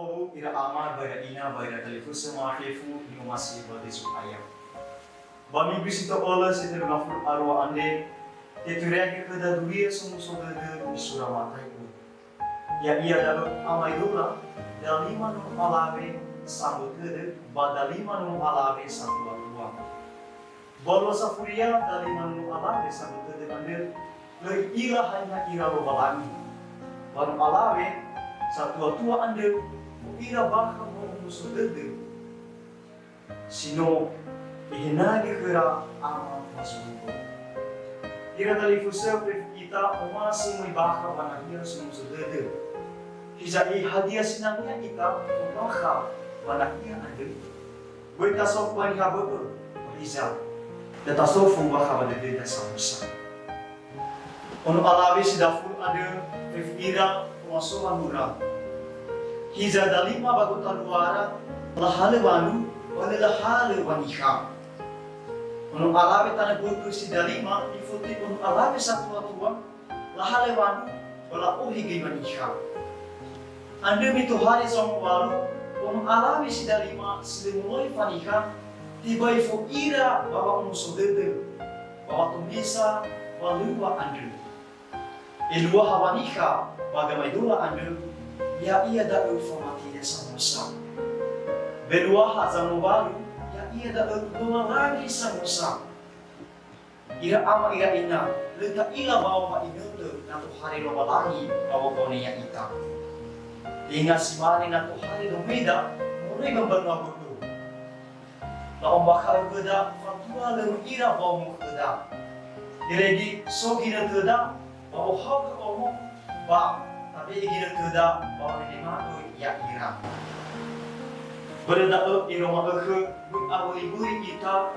Aho ira ama baira ina baira telefusa mafefu ni masih bade supaya. Bami bisito ola sitir ngafur arwa ande teturya kada duria sumuso de isura matai ku. Ya ia dalam amai dola dalima no alave sambut de badalima no alave satu tua. Bolo safuria dalima no alave sambut de ande le ira hanya ira lo balani. Baru alave satu tua ande ira baka mo muso de sino ihinagi kira ama masuko. Ira telefusa kita masih may baka banahir sumuso de. Hizai hadiah sinangnya kita baka banahir ande. Gue tasok pani habu hiza. Tasok fu baka banahir samusa. Ono alabe sidafur ade ira masuk murah. Hiza dalima bagutan luara lahale wanu wala lahale wanika. Ono alabe tanah buku si dalima ifuti ono alabe satu tua lahale wanu wala ohigi wanika. Ande mitu hari sama walu ono alabe si dalima selimulai wanika tiba ifu ira bawa musuh dede bawa tumbisa waluwa ande. Ilua hawanika bagamai dula ande ya ia da informati sama-sama. Belua hazamu baru ya ia da dua lagi sama-sama. Ira ama ira ina lenta ila bawa ma inutu nato hari lo balangi bawa kone ya ita. Inga simani nato hari lo meda mulai membantu aku. La ombakal keda fatua le ira bawa mu keda. Iregi so gira keda bawa hak omong ba tapi gira keda bawa lima tu ya ira. Berada iroma ke awali buri kita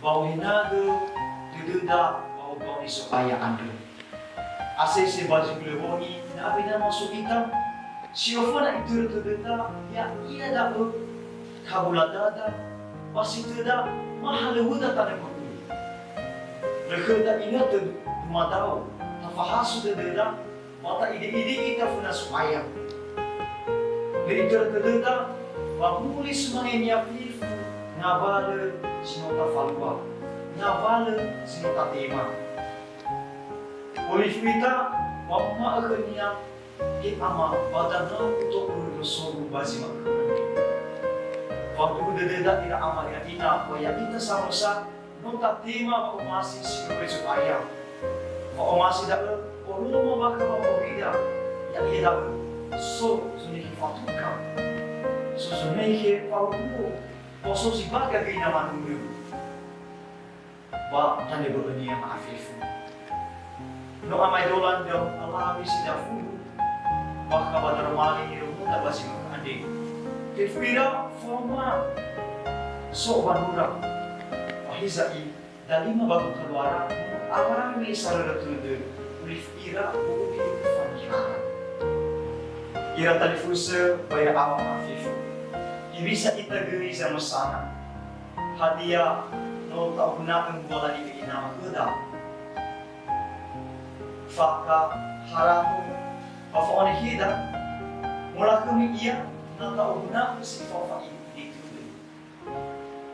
bawa hinaga dudunda bawa bawa supaya ande. Asese baju belewoni na abina masuk kita siofana itu dudunda ya ira da kabuladada pasti tidak mahal udah tanah bumi. Lekeda ingat tu matau tafahasu dudunda mata ide-ide kita funa supaya. Beritur kedenda wamuli semangenya vivu ngabale sinota falua ngabale sinota tema. Oleh kita wamma akhirnya di ama badana untuk berusaha bazima. Waktu kedenda tidak ama ya ina waya kita sama-sama nota tema wa masih sinoi supaya. Wa masih dak Olumo maka mawawida ya ida so sunihi fatuka so sunihi farumu poso si baga gina manuru ba tande berdunia maafifu no amai dolan do Allah bisi dafu maka badar mali rumu tabasi ande kefira forma so banura wahizai dalima bagu keluara alami sarara tude ira buku fanhara. Ira telefusa bayar ama afifu. Ibisa kita geri sama sana. Hadiah no tak guna pengbola di nama kuda. Faka haramu afone hida. Mula kami ia na tak guna si fafa itu.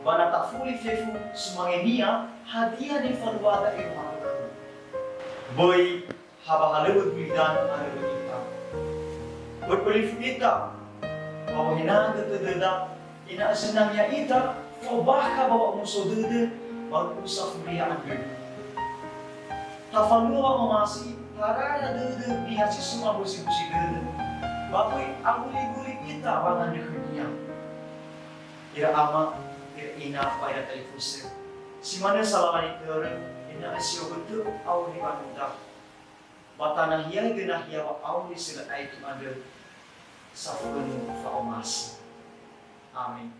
Bana tak fuli fefu semangenia hadiah di falwada irma. Boy haba-halewat bidan ada kita. Berpelif kita bahwa hina tetededa ina senangnya ita fobahka bawa musuh dede baru usah pria ande. Tafalua memasi karaya dede biar si semua busi-busi dede. Bapak anguli-guli kita bangan dunia. Ira ama ina pada telefuse. Si mana salah itu ina asio betul au di banunda. Batana hiya gena hiya wa au di sila aitu ada safun fa omas. Amin.